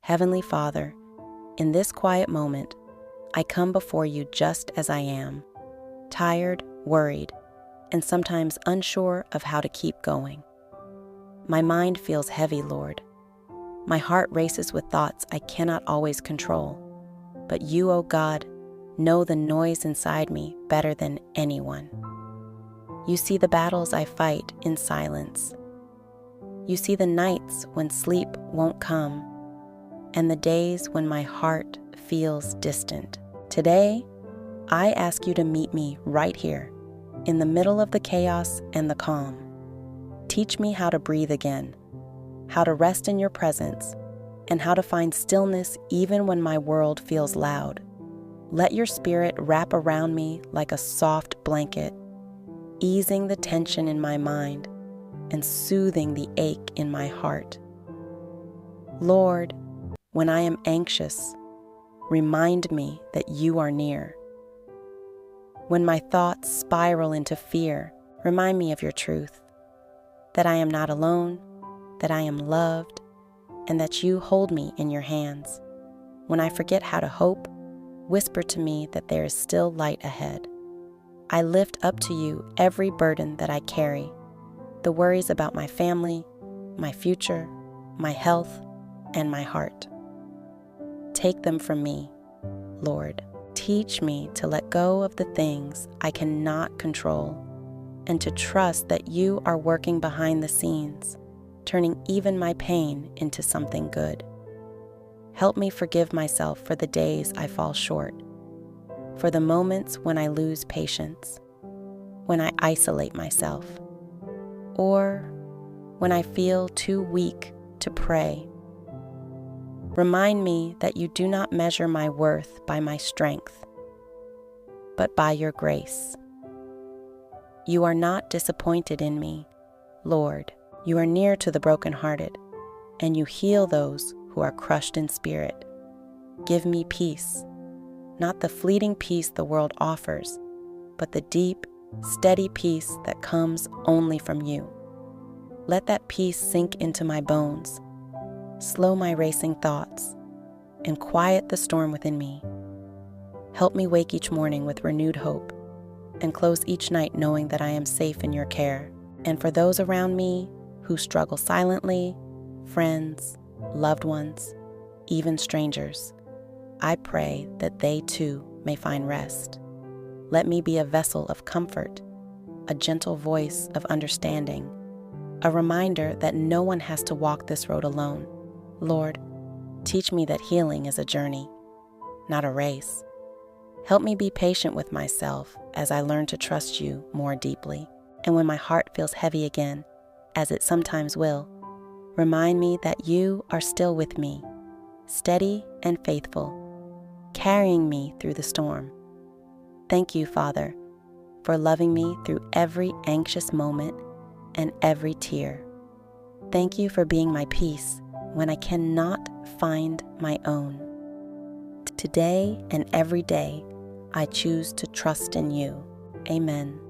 Heavenly Father, in this quiet moment, I come before you just as I am, tired, worried, and sometimes unsure of how to keep going. My mind feels heavy, Lord. My heart races with thoughts I cannot always control. But you, O God, know the noise inside me better than anyone. You see the battles I fight in silence. You see the nights when sleep won't come, and the days when my heart feels distant. Today, I ask you to meet me right here, in the middle of the chaos and the calm. Teach me how to breathe again, how to rest in your presence, and how to find stillness even when my world feels loud. Let your spirit wrap around me like a soft blanket, easing the tension in my mind and soothing the ache in my heart. Lord, when I am anxious, remind me that you are near. When my thoughts spiral into fear, remind me of your truth, that I am not alone, that I am loved, and that you hold me in your hands. When I forget how to hope, whisper to me that there is still light ahead. I lift up to you every burden that I carry, the worries about my family, my future, my health, and my heart. Take them from me, Lord. Teach me to let go of the things I cannot control and to trust that you are working behind the scenes, turning even my pain into something good. Help me forgive myself for the days I fall short, for the moments when I lose patience, when I isolate myself, or when I feel too weak to pray. Remind me that you do not measure my worth by my strength, but by your grace. You are not disappointed in me, Lord. You are near to the brokenhearted, and you heal those who are crushed in spirit. Give me peace, not the fleeting peace the world offers, but the deep, steady peace that comes only from you. Let that peace sink into my bones, slow my racing thoughts, and quiet the storm within me. Help me wake each morning with renewed hope, and close each night knowing that I am safe in your care. And for those around me who struggle silently, friends, loved ones, even strangers, I pray that they too may find rest. Let me be a vessel of comfort, a gentle voice of understanding, a reminder that no one has to walk this road alone. Lord, teach me that healing is a journey, not a race. Help me be patient with myself as I learn to trust you more deeply. And when my heart feels heavy again, as it sometimes will, remind me that you are still with me, steady and faithful, carrying me through the storm. Thank you, Father, for loving me through every anxious moment and every tear. Thank you for being my peace when I cannot find my own. Today and every day, I choose to trust in you. Amen.